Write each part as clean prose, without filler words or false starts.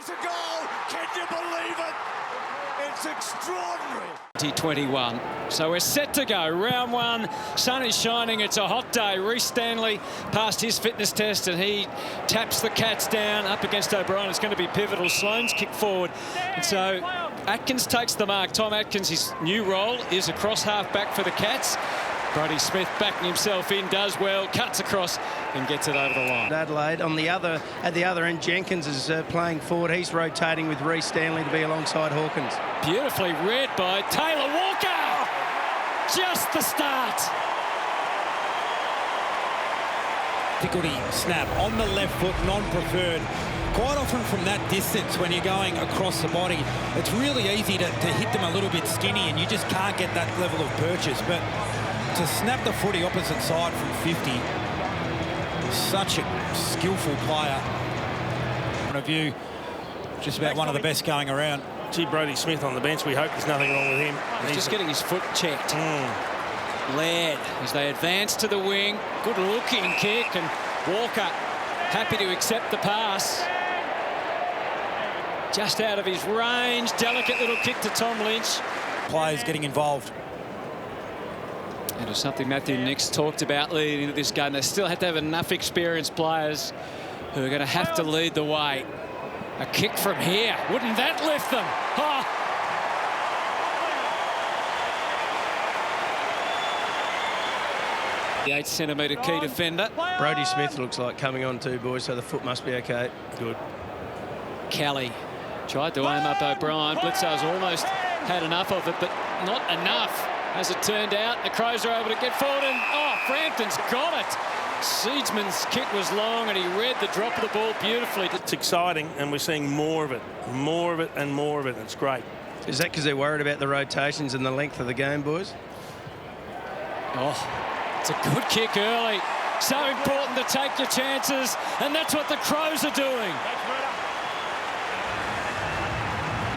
It's a goal! Can you believe it? It's extraordinary. 2021. So we're set to go. Round one. Sun is shining. It's a hot day. Reece Stanley passed his fitness test and he taps the Cats down up against O'Brien. It's going to be pivotal. Sloane's kick forward. And so Atkins takes the mark. Tom Atkins, his new role is across half back for the Cats. Brodie Smith backing himself in, does well, cuts across and gets it over the line. Adelaide at the other end, Jenkins is playing forward. He's rotating with Reece Stanley to be alongside Hawkins. Beautifully read by Taylor Walker. Just the start. Difficulty snap on the left foot, non-preferred. Quite often from that distance, when you're going across the body, it's really easy to hit them a little bit skinny and you just can't get that level of purchase. But to snap the footy opposite side from 50, such a skillful player. Point of view, just about one of the best going around. Gee, Brodie Smith on the bench, we hope there's nothing wrong with him. He's just getting his foot checked. Laird, as they advance to the wing, good looking kick, and Walker happy to accept the pass. Just out of his range, delicate little kick to Tom Lynch. Players getting involved. It was something Matthew Nicks talked about leading into this game. They still had to have enough experienced players who are going to have to lead the way. A kick from here. Wouldn't that lift them? Oh. The 8-centimetre key defender. Brodie Smith looks like coming on too, boys, so the foot must be okay. Good. Kelly tried to aim up O'Brien. Blitzar's almost had enough of it, but not enough. As it turned out, the Crows are able to get forward and, Frampton's got it. Seedsman's kick was long and he read the drop of the ball beautifully. It's exciting and we're seeing more of it and more of it. It's great. Is that because they're worried about the rotations and the length of the game, boys? Oh, it's a good kick early. So important to take your chances, and that's what the Crows are doing.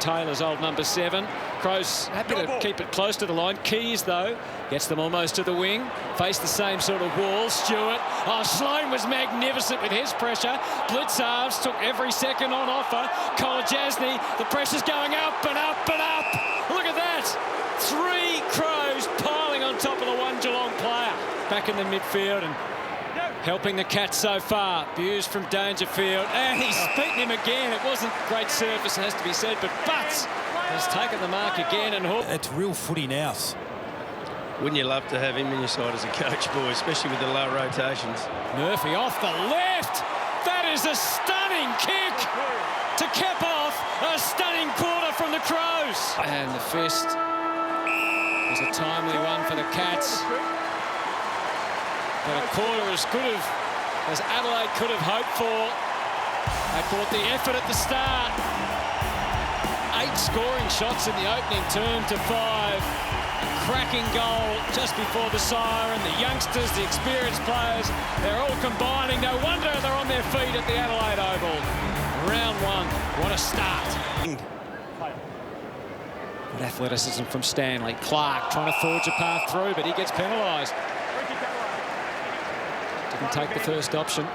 Taylor's old number 7. Crows happy to keep it close to the line. Keys, though, gets them almost to the wing. Face the same sort of wall. Stewart. Oh, Sloane was magnificent with his pressure. Blitzarves took every second on offer. Kolajasny, the pressure's going up and up and up. Look at that. 3 Crows piling on top of the 1 Geelong player. Back in the midfield and helping the Cats so far. Buse from Dangerfield, and he's beaten him again. It wasn't great surface, it has to be said, but Butts has taken the mark again. And it's real footy now. Wouldn't you love to have him in your side as a coach, boy, especially with the low rotations? Murphy off the left. That is a stunning kick to cap off a stunning quarter from the Crows. And the fist was a timely one for the Cats. But a quarter as good as Adelaide could have hoped for. They brought the effort at the start. 8 scoring shots in the opening term to 5. A cracking goal just before the siren. The youngsters, the experienced players, they're all combining. No wonder they're on their feet at the Adelaide Oval. Round 1, what a start. Good athleticism from Stanley. Clark trying to forge a path through, but he gets penalised. Didn't take the first option.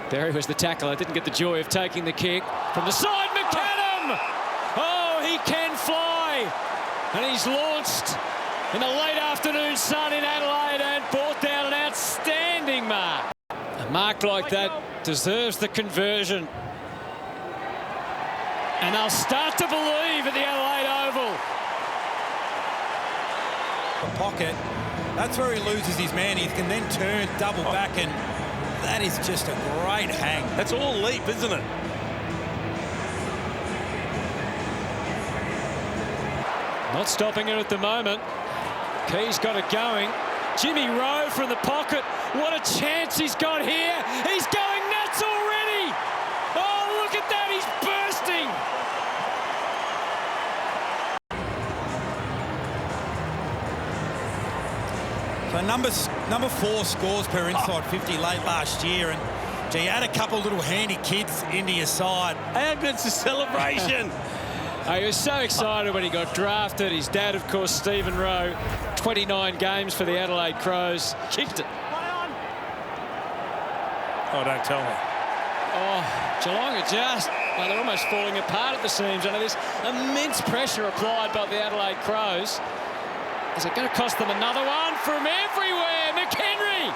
Berry was the tackler. Didn't get the joy of taking the kick. From the side, McAdam! Oh, he can fly! And he's launched in the late afternoon sun in Adelaide and brought down an outstanding mark. A mark like that deserves the conversion. And they'll start to believe at the Adelaide Oval. The pocket. That's where he loses his man. He can then turn, double back, and that is just a great hang. That's all leap, isn't it? Not stopping it at the moment. Key's got it going. Jimmy Rowe from the pocket. What a chance he's got here. He's going nuts already. Oh, look at that. He's bursting. So number 4 scores per inside 50 late last year, and gee, add a couple little handy kids into your side. How good's the celebration? He was so excited when he got drafted. His dad, of course, Stephen Rowe, 29 games for the Adelaide Crows. Kicked it. Oh, don't tell me. Oh, Geelong are just Well, they're almost falling apart at the seams under this immense pressure applied by the Adelaide Crows. Is it going to cost them another one from everywhere? McHenry!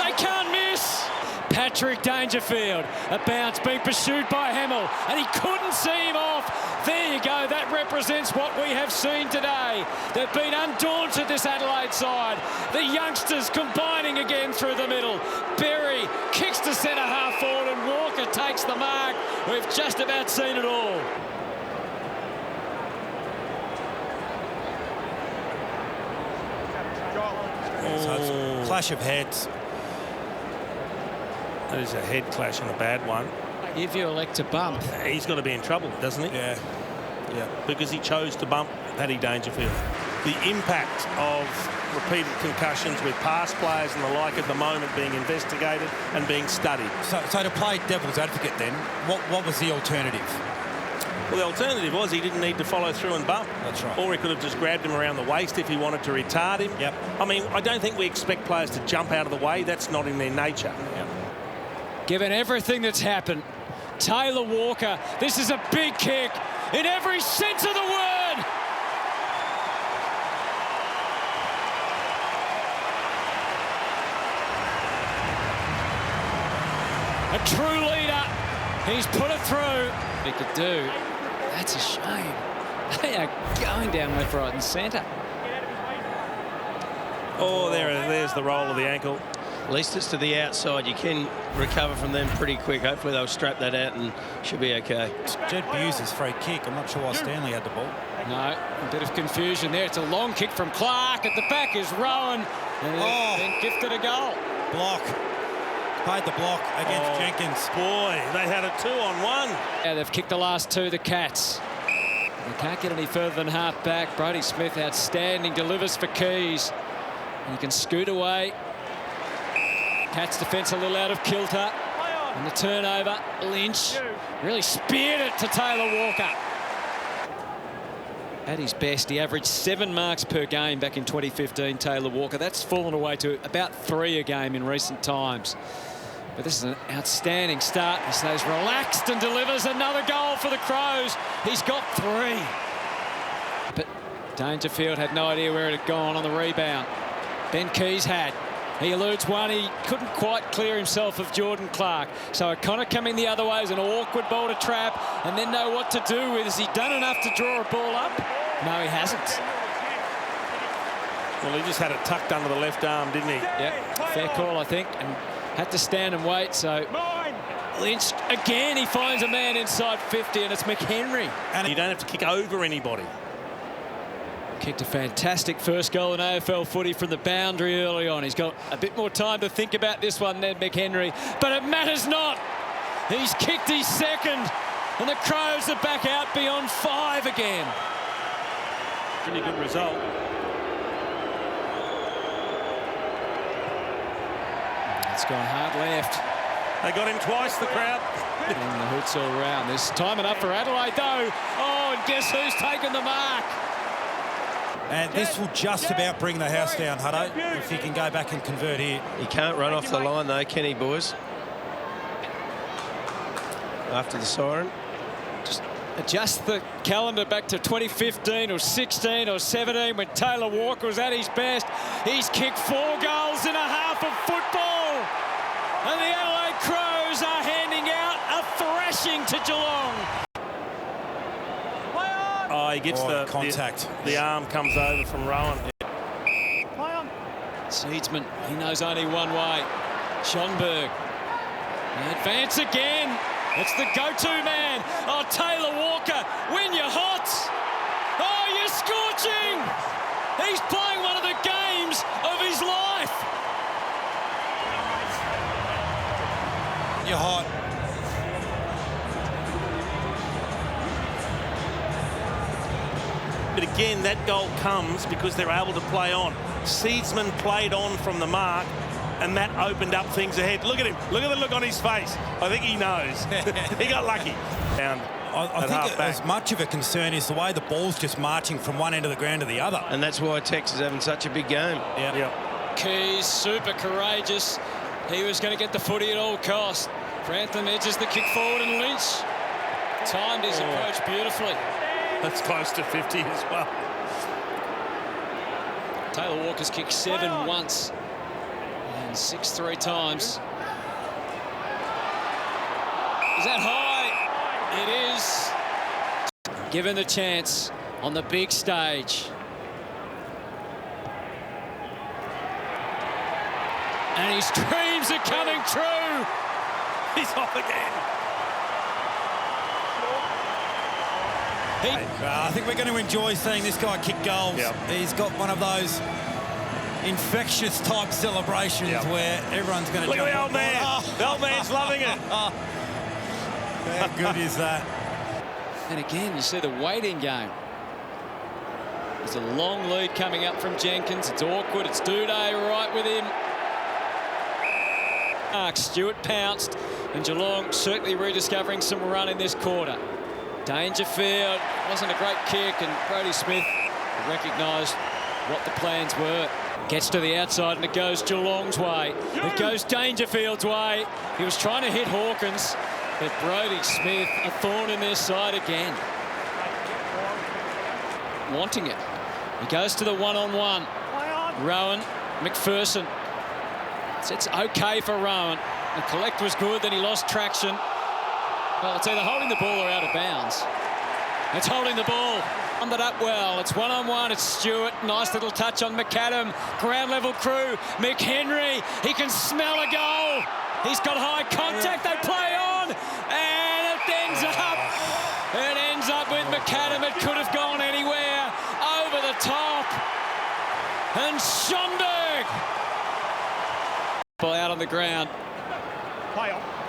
They can't miss! Patrick Dangerfield, a bounce being pursued by Hamill, and he couldn't see him off. There you go, that represents what we have seen today. They've been undaunted, this Adelaide side. The youngsters combining again through the middle. Berry kicks to centre half forward, and Walker takes the mark. We've just about seen it all. So it's a clash of heads. That is a head clash and a bad one. If you elect to bump, He's got to be in trouble, doesn't he? Yeah. Because he chose to bump Paddy Dangerfield. The impact of repeated concussions with past players and the like at the moment being investigated and being studied. So to play devil's advocate then, what was the alternative? Well, the alternative was he didn't need to follow through and bump. That's right. Or he could have just grabbed him around the waist if he wanted to retard him. Yep. I mean, I don't think we expect players to jump out of the way. That's not in their nature. Yep. given everything that's happened, Taylor Walker, this is a big kick in every sense of the word. A true leader. He's put it through. He could do. That's a shame. They are going down left, right and centre. Oh, there's the roll of the ankle. At least it's to the outside. You can recover from them pretty quick. Hopefully they'll strap that out and should be okay. Jed Bewes' free kick. I'm not sure why Stanley had the ball. No, a bit of confusion there. It's a long kick from Clark. At the back is Rowan. And then gifted a goal. Block. Paid the block against Jenkins. Boy, they had a 2-on-1. Yeah, they've kicked the last two, the Cats. They can't get any further than half back. Brodie Smith, outstanding, delivers for Keys. And he can scoot away. Cats defence a little out of kilter. And the turnover, Lynch really speared it to Taylor Walker. At his best, he averaged 7 marks per game back in 2015, Taylor Walker. That's fallen away to about 3 a game in recent times. But this is an outstanding start. He stays relaxed and delivers another goal for the Crows. He's got 3. But Dangerfield had no idea where it had gone on the rebound. Ben Keys had. He eludes one. He couldn't quite clear himself of Jordan Clark. So O'Connor coming the other way is an awkward ball to trap and then know what to do with. Has he done enough to draw a ball up? No, he hasn't. Well, he just had it tucked under the left arm, didn't he? Yeah, fair call, I think, and had to stand and wait. So Lynch, again, he finds a man inside 50, and it's McHenry. And you don't have to kick over anybody. Kicked a fantastic first goal in AFL footy from the boundary early on. He's got a bit more time to think about this one than McHenry, but it matters not. He's kicked his second, and the Crows are back out beyond 5 again. Pretty good result. It's gone hard left. They got him twice, the crowd. And the hoots all round. There's time enough for Adelaide, though. Oh, and guess who's taken the mark? And this will just about bring the house down, Hutto, if he can go back and convert here. He can't run off the line, though, can he, boys? After the siren. Just adjust the calendar back to 2015 or 16 or 17 when Taylor Walker was at his best. He's kicked 4 goals in a half of football. And the Adelaide Crows are handing out a thrashing to Geelong. Oh, he gets the contact. The arm comes over from Rowan. Seedsman, he knows only one way. Schonberg. Advance again. It's the go-to man. Oh, Taylor Walker, when you're hot. Oh, you're scorching. He's playing one of the games of his life. You're hot. But again, that goal comes because they're able to play on. Seedsman played on from the mark, and that opened up things ahead. Look at him. Look at the look on his face. I think he knows. He got lucky. I think as much of a concern is the way the ball's just marching from one end of the ground to the other. And that's why Tex is having such a big game. Yeah. Keys, super courageous. He was going to get the footy at all costs. Frampton edges the kick forward and Lynch timed his approach beautifully. That's close to 50 as well. Taylor Walker's kicked 7 once and 6 3 times. Is that high? It is. Given the chance on the big stage. And his dreams are coming true. He's off again. I think we're going to enjoy seeing this guy kick goals. Yep. He's got one of those infectious type celebrations where everyone's going to Look at the old man. Oh. The old man's loving it. How good is that? And again, you see the waiting game. There's a long lead coming up from Jenkins. It's awkward. It's Duday right with him. Stewart pounced, and Geelong certainly rediscovering some run in this quarter. Dangerfield, wasn't a great kick, and Brodie Smith recognised what the plans were. Gets to the outside, and it goes Geelong's way. It goes Dangerfield's way. He was trying to hit Hawkins, but Brodie Smith, a thorn in their side again. Wanting it. He goes to the one-on-one. Rowan, McPherson. It's okay for Rowan. The collect was good, then he lost traction. Well, it's either holding the ball or out of bounds. It's holding the ball. Summed it up well. It's one-on-one. It's Stewart. Nice little touch on McAdam. Ground level crew. McHenry. He can smell a goal. He's got high contact. They play on. And it ends up. It ends up with McAdam. It could have gone anywhere. Over the top. And Schomburg. Ball out on the ground.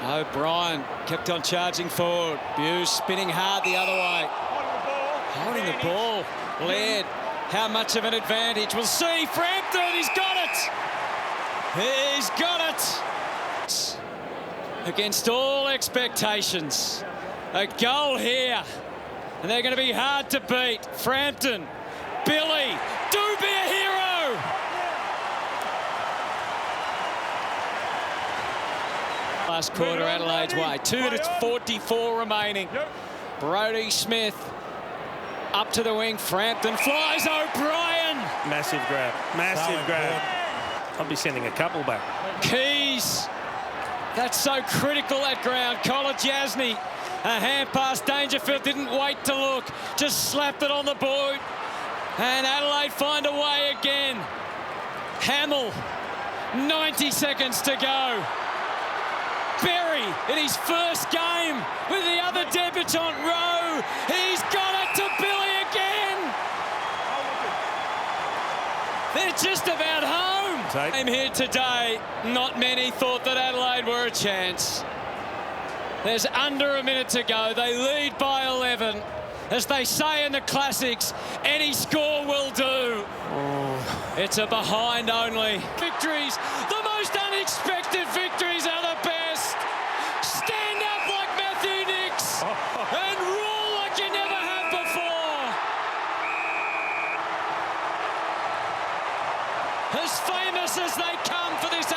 O'Brien kept on charging forward. Buse spinning hard the other way. Holding the ball. Laird, how much of an advantage? We'll see. Frampton, he's got it. He's got it. Against all expectations. A goal here. And they're going to be hard to beat. Frampton, Billy, do be a hero. Last quarter, Adelaide's way. 2:44 remaining. Brodie Smith up to the wing. Frampton flies. O'Brien. Massive grab. Massive grab. I'll be sending a couple back. Keys. That's so critical, that ground. Kolodjasny. A hand pass. Dangerfield didn't wait to look. Just slapped it on the board. And Adelaide find a way again. Hamill. 90 seconds to go. Berry in his first game with the other debutant Rowe. He's got it to Billy again. They're just about home. I'm here today. Not many thought that Adelaide were a chance. There's under a minute to go. They lead by 11. As they say in the classics, any score will do. It's a behind only. Victories, the most unexpected victories are the best. Stand up like Matthew Nicks and rule like you never have before. As famous as they come for this